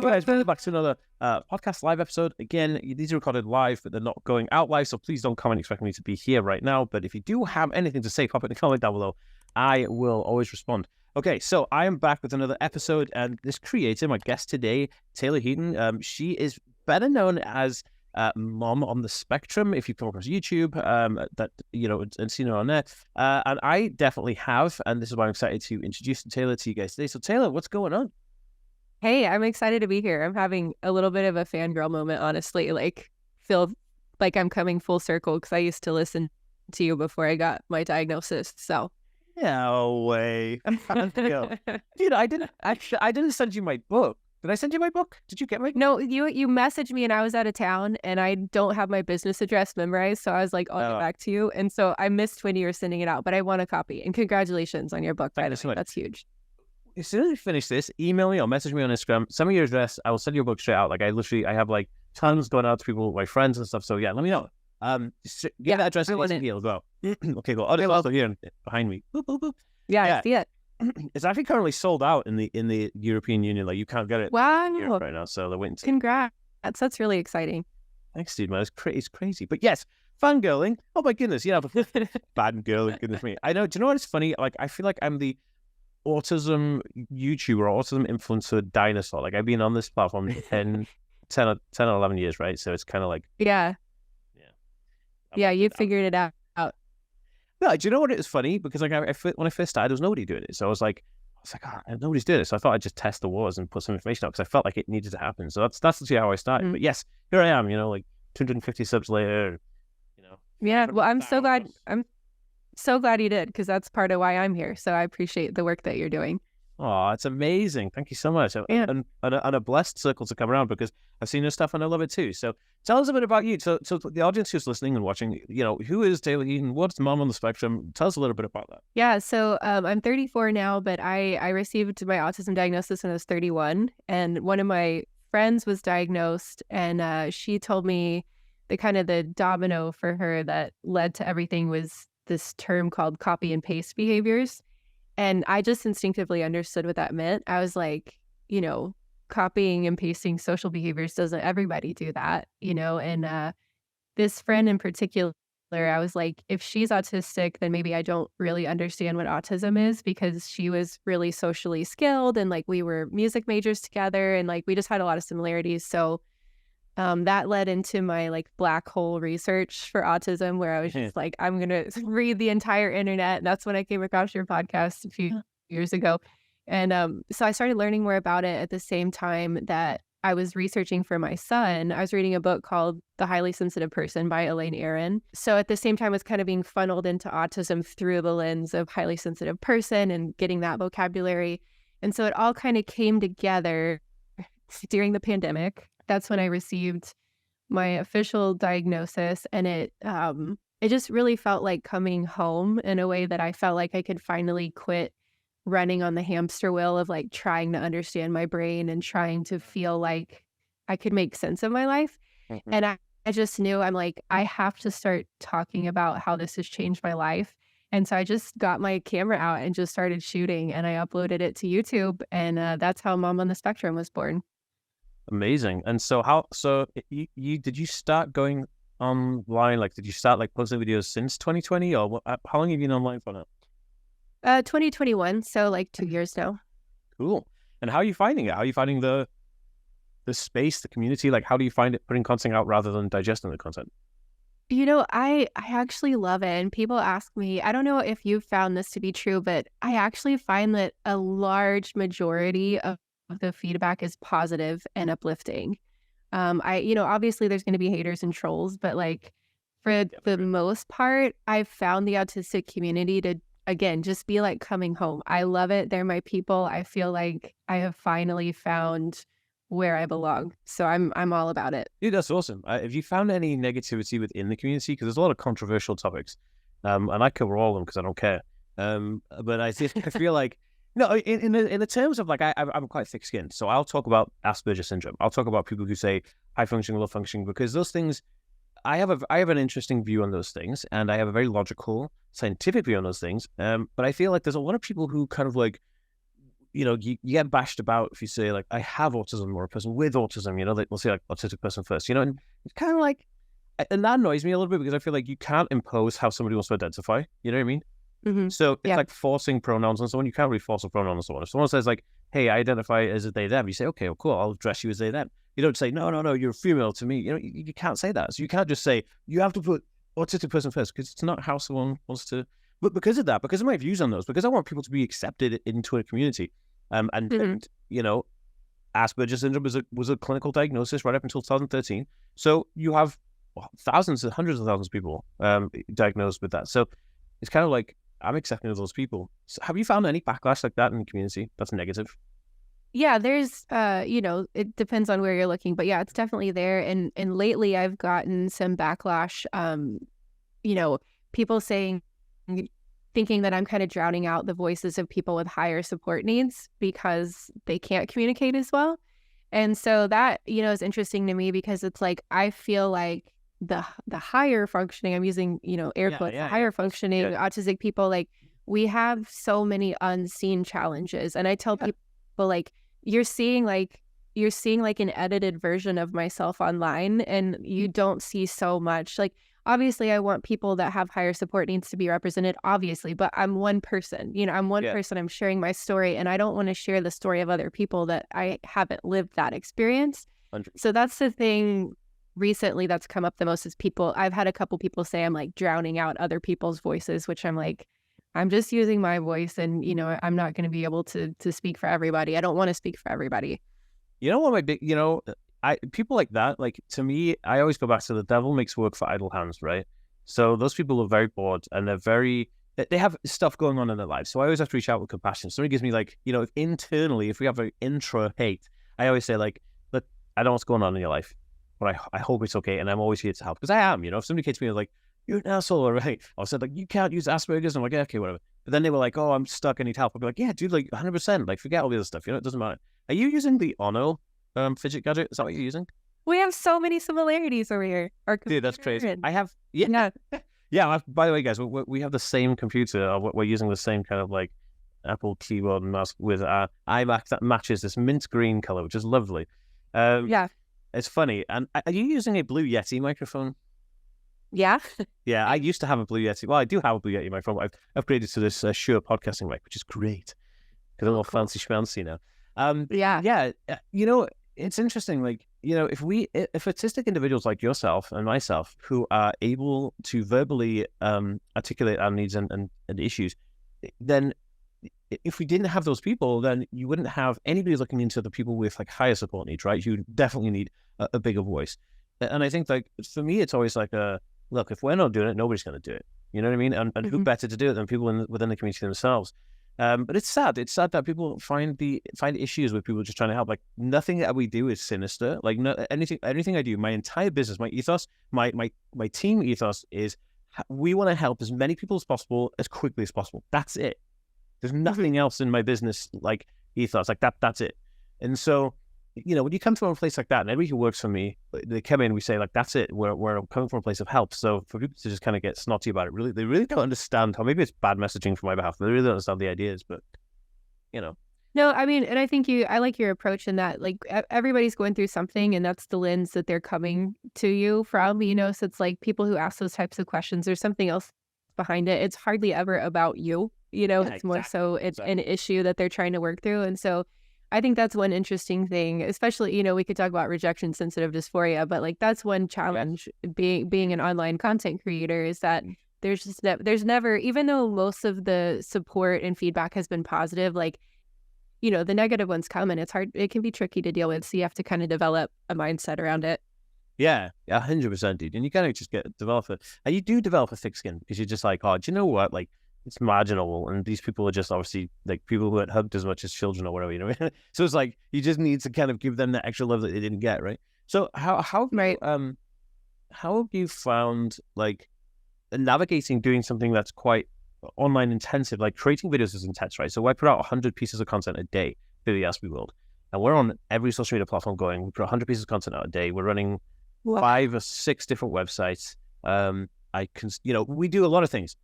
guys, welcome back to another podcast live episode. Again, these are recorded live, but they're not going out live, so please don't comment expecting me to be here right now. But if you do have anything to say, pop it in the comment down below. I will always respond. Okay, so I am back with another episode, and this creator, my guest today, Taylor Heaton, she is better known as Mom on the Spectrum, if you come across YouTube, and seen her on there. And I definitely have, and this is why I'm excited to introduce Taylor to you guys today. So Taylor, what's going on? Hey, I'm excited to be here. I'm having a little bit of a fangirl moment, honestly. Feel like I'm coming full circle because I used to listen to you before I got my diagnosis. So, no way, dude! I didn't send you my book. Did I send you my book? Did you get my? No, you messaged me and I was out of town and I don't have my business address memorized. So I was like, I'll get back to you. And so I missed when you were sending it out, but I want a copy. And congratulations on your book. By the way. That's huge. As soon as we finish this, email me or message me on Instagram. Send me your address. I will send your book straight out. I have like tons going out to people, my friends and stuff. So yeah, let me know. Get that address in the as well. Okay, cool. Oh, it's also here behind me. Boop, boop, boop. Yeah, I see it. It's actually currently sold out in the European Union. Like you can't get it. Wow. Right now, so they're waiting. Congrats. That's really exciting. Thanks, dude, man. It's crazy. But yes, fangirling. Oh my goodness, fangirling. Goodness me. I know. Do you know what is funny? Like I feel like I'm the autism YouTuber or autism influencer dinosaur. Like I've been on this platform 10 or 11 years, right? So it's kind of like yeah, you figured it out. No, do you know what? It was funny because like when I first started, there was nobody doing it. So I was like, nobody's doing it. So I thought I'd just test the waters and put some information out because I felt like it needed to happen. So that's actually how I started. Mm-hmm. But yes, here I am. Like 250 subs later. Yeah. Well, I'm so glad you did because that's part of why I'm here. So I appreciate the work that you're doing. Oh, it's amazing. Thank you so much. Yeah. And a blessed circle to come around because I've seen your stuff and I love it too. So tell us a bit about you. So the audience who's listening and watching, who is Taylor Heaton? What's Mom on the Spectrum? Tell us a little bit about that. Yeah. So I'm 34 now, but I received my autism diagnosis when I was 31. And one of my friends was diagnosed and she told me the domino for her that led to everything was this term called copy and paste behaviors. And I just instinctively understood what that meant. I was like, copying and pasting social behaviors, doesn't everybody do that, And this friend in particular, I was like, if she's autistic, then maybe I don't really understand what autism is because she was really socially skilled and like we were music majors together and like we just had a lot of similarities. So that led into my like black hole research for autism where I was just like, I'm going to read the entire internet. And that's when I came across your podcast a few years ago. And so I started learning more about it at the same time that I was researching for my son. I was reading a book called The Highly Sensitive Person by Elaine Aron. So at the same time, I was kind of being funneled into autism through the lens of highly sensitive person and getting that vocabulary. And so it all kind of came together during the pandemic. That's when I received my official diagnosis, and it just really felt like coming home in a way that I felt like I could finally quit running on the hamster wheel of like trying to understand my brain and trying to feel like I could make sense of my life. Mm-hmm. And I just knew I'm like, I have to start talking about how this has changed my life. And so I just got my camera out and just started shooting and I uploaded it to YouTube. And that's how Mom on the Spectrum was born. Amazing. And so did you start going online? Like, did you start like posting videos since 2020 or how long have you been online for now? 2021. So like 2 years now. Cool. And how are you finding it? How are you finding the space, the community? Like, how do you find it putting content out rather than digesting the content? I actually love it. And people ask me, I don't know if you've found this to be true, but I actually find that a large majority of the feedback is positive and uplifting. Obviously there's going to be haters and trolls, but like for the most part, I've found the autistic community to, again, just be like coming home. I love it. They're my people. I feel like I have finally found where I belong. So I'm all about it. Dude, that's awesome. Have you found any negativity within the community? Because there's a lot of controversial topics, and I cover all of them because I don't care. But I feel like, no, in the terms of like, I'm quite thick-skinned, so I'll talk about Asperger syndrome. I'll talk about people who say high functioning, low functioning, because those things, I have an interesting view on those things, and I have a very logical, scientific view on those things. But I feel like there's a lot of people who kind of like you get bashed about if you say like, I have autism, or a person with autism, they'll say like autistic person first, and it's kind of like, and that annoys me a little bit because I feel like you can't impose how somebody wants to identify. You know what I mean? Mm-hmm. So it's like forcing pronouns on someone. You can't really force a pronoun on someone. If someone says like, hey, I identify as a they, them, you say, okay, well, cool, I'll address you as they, them. You don't say, no, you're a female to me. You can't say that. So you can't just say, you have to put autistic person first, because it's not how someone wants to. But because of that, because of my views on those, because I want people to be accepted into a community, and Asperger's syndrome was a clinical diagnosis right up until 2013. So you have thousands and hundreds of thousands of people diagnosed with that. So it's kind of like, I'm accepting of those people. So have you found any backlash like that in the community that's negative? Yeah, there's, it depends on where you're looking, but yeah, it's definitely there. And lately I've gotten some backlash, people thinking that I'm kind of drowning out the voices of people with higher support needs because they can't communicate as well. And so that, is interesting to me, because it's like, I feel like the higher functioning, I'm using, air quotes, higher functioning autistic people, like, we have so many unseen challenges. And I tell people, like, you're seeing like an edited version of myself online, and you don't see so much. Like, obviously I want people that have higher support needs to be represented, obviously, but I'm one person, I'm one person, I'm sharing my story, and I don't want to share the story of other people that I haven't lived that experience. 100%. So that's the thing recently that's come up the most, is I've had a couple people say I'm like drowning out other people's voices, which I'm like, I'm just using my voice, and I'm not going to be able to speak for everybody. I don't want to speak for everybody. What my big, people like that, like, to me, I always go back to the devil makes work for idle hands, right? So those people are very bored, and they have stuff going on in their lives. So I always have to reach out with compassion. Somebody gives me like, if internally, if we have an intra hate, I always say like, look, I don't know what's going on in your life, but I hope it's okay, and I'm always here to help, because I am. If somebody came to me like, you're an asshole, right? I said like, you can't use Asperger's. I'm like, yeah, okay, whatever. But then they were like, oh, I'm stuck, I need help. I'd be like, yeah, dude, like 100%. Like, forget all the other stuff. It doesn't matter. Are you using the Ono fidget gadget? Is that what you're using? We have so many similarities over here. Dude, that's crazy. I have, yeah. By the way, guys, we have the same computer. We're using the same kind of like Apple keyboard and mouse with iMac that matches this mint green color, which is lovely. It's funny. And are you using a Blue Yeti microphone? Yeah. Yeah, I used to have a Blue Yeti. Well, I do have a Blue Yeti microphone. I've upgraded to this Shure podcasting mic, which is great, because I'm all fancy schmancy now. It's interesting. Like, if autistic individuals like yourself and myself, who are able to verbally articulate our needs and issues, then if we didn't have those people, then you wouldn't have anybody looking into the people with like higher support needs, right? You definitely need a bigger voice. And I think, like, for me, it's always like look, if we're not doing it, nobody's going to do it. You know what I mean? And who better to do it than people within the community themselves? But it's sad. It's sad that people find issues with people just trying to help. Like, nothing that we do is sinister. Like, anything I do, my entire business, my ethos, my team ethos is, we want to help as many people as possible as quickly as possible. That's it. There's nothing else in my business like ethos. Like that's it. And so, when you come from a place like that, and everybody who works for me, they come in, we say like, that's it. We're coming from a place of help. So for people to just kind of get snotty about it, they really don't understand how, maybe it's bad messaging from my behalf, but they really don't understand the ideas. But No, I mean, and I think I like your approach in that, like, everybody's going through something, and that's the lens that they're coming to you from, so it's like, people who ask those types of questions, there's something else behind it. It's hardly ever about you, it's more so it's an issue that they're trying to work through. And so I think that's one interesting thing, especially, we could talk about rejection sensitive dysphoria, but like, that's one challenge being an online content creator, is that there's never, even though most of the support and feedback has been positive, like, the negative ones come, and it can be tricky to deal with. So you have to kind of develop a mindset around it. Yeah, 100%, dude. And you kind of just develop it. And you do develop a thick skin, because you're just like, oh, do you know what? Like, it's marginal, and these people are just obviously like people who had hugged as much as children or whatever, So it's like, you just need to kind of give them that extra love that they didn't get, right? So how have you found, like, navigating doing something that's quite online intensive, like creating videos is intense, right? So I put out 100 pieces of content a day for the AspieWorld, and we're on every social media platform going. We put 100 pieces of content out a day. We're running 5 or 6 different websites. We do a lot of things.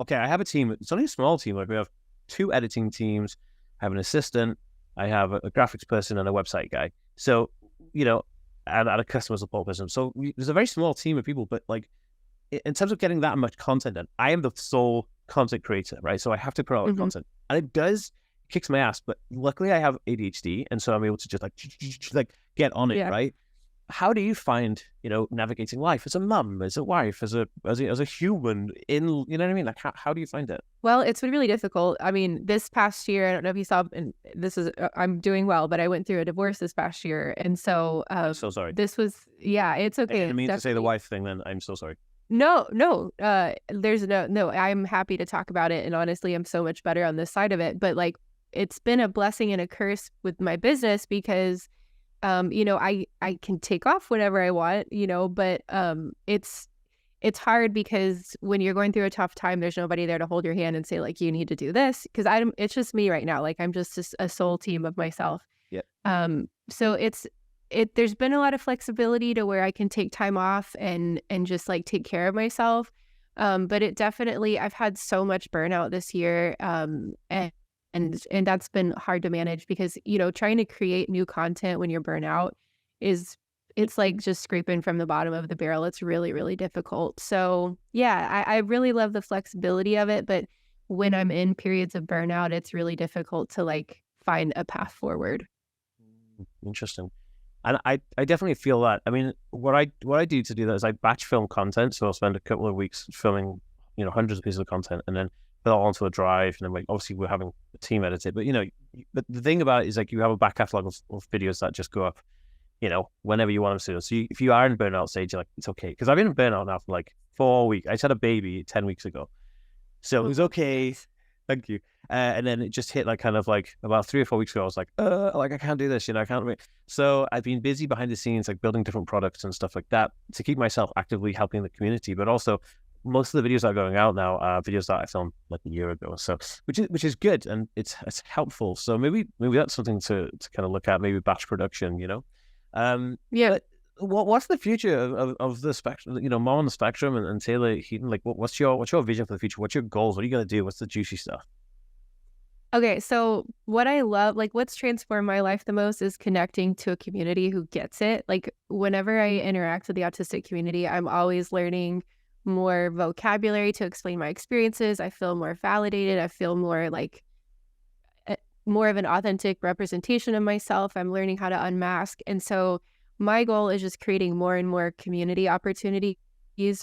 Okay, I have a team. It's only a small team. Like, we have 2 editing teams. I have an assistant, I have a graphics person and a website guy. So, and a customer support person. So there's a very small team of people, but like in terms of getting that much content done, I am the sole content creator, right? So I have to put out content, and it kicks my ass. But luckily, I have ADHD, and so I'm able to just like get on it, right? How do you find, navigating life as a mum, as a wife, as a human in, you know what I mean? Like, how do you find it? Well, it's been really difficult. I mean, this past year, I don't know if you saw, and I'm doing well, but I went through a divorce this past year. And so, so sorry. This was, it's okay. I didn't mean to say the wife thing then. I'm so sorry. No, there's no, I'm happy to talk about it. And honestly, I'm so much better on this side of it. But like, it's been a blessing and a curse with my business because I can take off whenever I want, but it's hard because when you're going through a tough time, there's nobody there to hold your hand and say like, you need to do this. Cause it's just me right now. Like I'm just a sole team of myself. Yeah. So there's been a lot of flexibility to where I can take time off and just like take care of myself. But it definitely, I've had so much burnout this year. And that's been hard to manage because, trying to create new content when you're burnt out it's like just scraping from the bottom of the barrel. It's really, really difficult. So yeah, I really love the flexibility of it. But when I'm in periods of burnout, it's really difficult to like find a path forward. Interesting. And I definitely feel that. I mean, what I do to do that is I batch film content. So I'll spend a couple of weeks filming, hundreds of pieces of content and then put it all onto a drive. And then like, obviously we're having a team edit it. But, but the thing about it is like you have a back catalog of videos that just go up, whenever you want them to. So if you are in burnout stage, you're like, it's okay. Because I've been in burnout now for like 4 weeks. I just had a baby 10 weeks ago. So it was okay. Thank you. And then it just hit like kind of like about 3 or 4 weeks ago. I was like, I can't do this, I can't wait. So I've been busy behind the scenes, like building different products and stuff like that to keep myself actively helping the community. But also most of the videos that are going out now are videos that I filmed like a year ago. So which is good and it's helpful. So maybe that's something to kind of look at, maybe batch production, Yeah. What's the future of the spectrum, more on the spectrum and Taylor Heaton? Like what's your vision for the future? What's your goals? What are you going to do? What's the juicy stuff? Okay, so what I love, like what's transformed my life the most is connecting to a community who gets it. Like whenever I interact with the autistic community, I'm always learning more vocabulary to explain my experiences. I feel more validated. I feel more like more of an authentic representation of myself. I'm learning how to unmask. And so my goal is just creating more and more community opportunities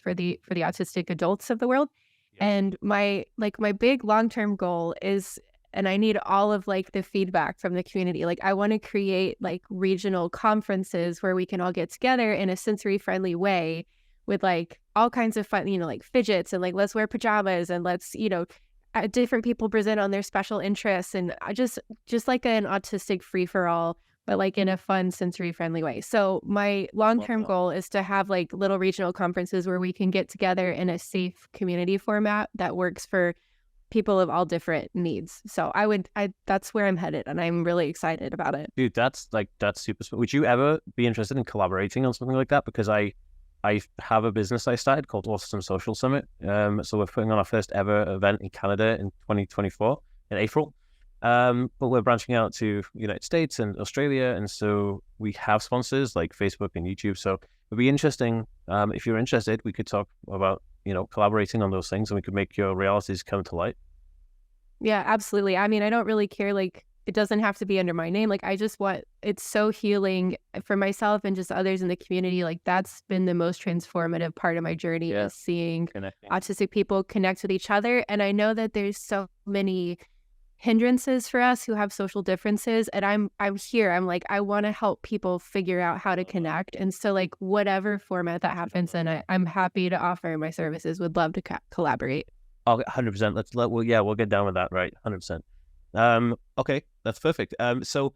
for the autistic adults of the world. Yeah. And my big long-term goal is, and I need all of like the feedback from the community. Like I want to create like regional conferences where we can all get together in a sensory friendly way with like all kinds of fun, like fidgets and like let's wear pajamas and let's, different people present on their special interests and I just like an autistic free for all, but like in a fun sensory friendly way. So my long-term goal is to have like little regional conferences where we can get together in a safe community format that works for people of all different needs. So that's where I'm headed and I'm really excited about it. Dude, that's super. Would you ever be interested in collaborating on something like that? Because I have a business I started called Autism Social Summit. So we're putting on our first ever event in Canada in 2024 in April. But we're branching out to United States and Australia. And so we have sponsors like Facebook and YouTube. So it'd be interesting. If you're interested, we could talk about, collaborating on those things and we could make your realities come to light. Yeah, absolutely. I mean, I don't really care. Like, it doesn't have to be under my name. Like, it's so healing for myself and just others in the community. Like, that's been the most transformative part of my journey is seeing autistic people connect with each other. And I know that there's so many hindrances for us who have social differences. And I'm here. I'm like, I want to help people figure out how to connect. And so like whatever format that happens in, I'm happy to offer my services. Would love to collaborate. Oh, 100%. We'll get down with that. Right. 100%. Okay, that's perfect. So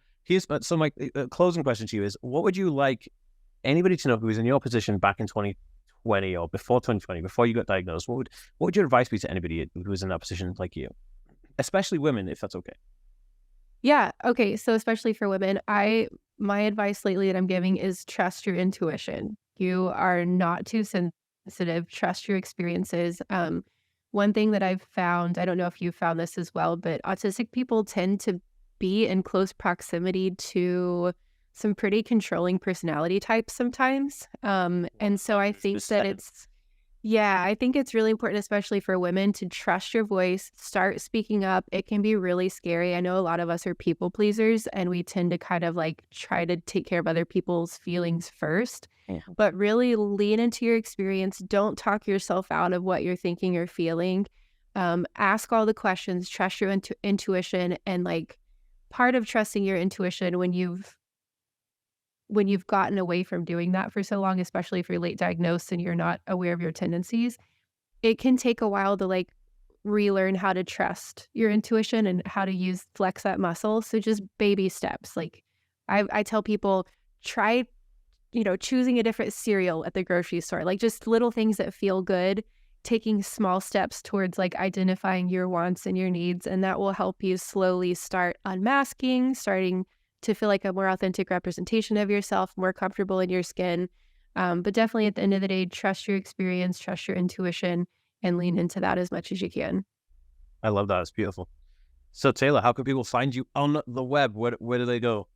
my closing question to you is, what would you like anybody to know who was in your position back in 2020 or before 2020, before you got diagnosed? What would your advice be to anybody who was in that position like you? Especially women, if that's okay. Yeah. Okay. So especially for women, my advice lately that I'm giving is trust your intuition. You are not too sensitive. Trust your experiences. One thing that I've found, I don't know if you found this as well, but autistic people tend to be in close proximity to some pretty controlling personality types sometimes. And so I think that I think it's really important, especially for women, to trust your voice, start speaking up. It can be really scary. I know a lot of us are people pleasers and we tend to kind of like try to take care of other people's feelings first, but really lean into your experience. Don't talk yourself out of what you're thinking or feeling. Ask all the questions, trust your intuition, and like part of trusting your intuition when you've gotten away from doing that for so long, especially if you're late diagnosed and you're not aware of your tendencies, it can take a while to like relearn how to trust your intuition and how to flex that muscle. So just baby steps. Like I tell people, try, choosing a different cereal at the grocery store, like just little things that feel good, taking small steps towards like identifying your wants and your needs. And that will help you slowly start unmasking, starting to feel like a more authentic representation of yourself, more comfortable in your skin. But definitely at the end of the day, trust your experience, trust your intuition, and lean into that as much as you can. I love that. It's beautiful. So Taylor, how can people find you on the web? Where do they go?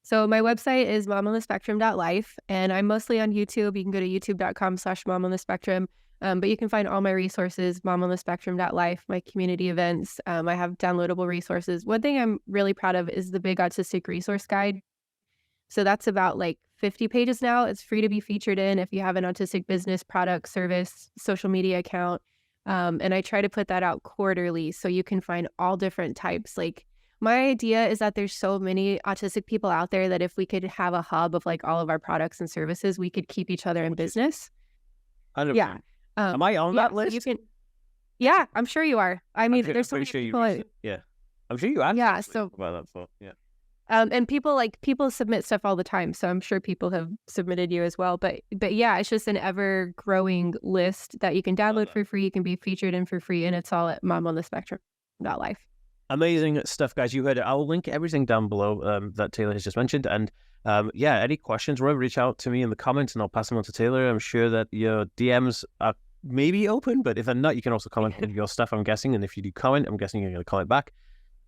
So my website is momonthespectrum.life, and I'm mostly on YouTube. You can go to youtube.com/momonthespectrum. But you can find all my resources, momonthespectrum.life, my community events. I have downloadable resources. One thing I'm really proud of is the Big Autistic Resource Guide. So that's about like 50 pages now. It's free to be featured in if you have an autistic business, product, service, social media account. And I try to put that out quarterly so you can find all different types. Like my idea is that there's so many autistic people out there that if we could have a hub of like all of our products and services, we could keep each other in business. 100%. Yeah. Am I on that list? You can, yeah, I'm sure you are. I mean, there's so many sure people. I'm sure you asked. Yeah, so about that before. Yeah. And people submit stuff all the time, so I'm sure people have submitted you as well. But yeah, it's just an ever growing list that you can download for free. You can be featured in for free, and it's all at momonthespectrum.life. Amazing stuff, guys. You heard it. I'll link everything down below that Taylor has just mentioned. And any questions, remember, reach out to me in the comments and I'll pass them on to Taylor. I'm sure that your DMs are maybe open, but if they're not, you can also comment on your stuff, I'm guessing. And if you do comment, I'm guessing you're going to comment back.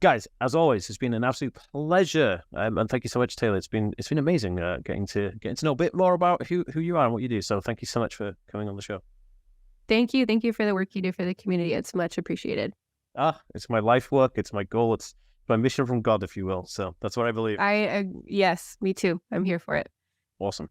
Guys, as always, it's been an absolute pleasure. And thank you so much, Taylor. It's been amazing getting to know a bit more about who you are and what you do. So thank you so much for coming on the show. Thank you. Thank you for the work you do for the community. It's much appreciated. It's my life work. It's my goal. It's my mission from God, if you will. So that's what I believe. Yes, me too. I'm here for it. Awesome.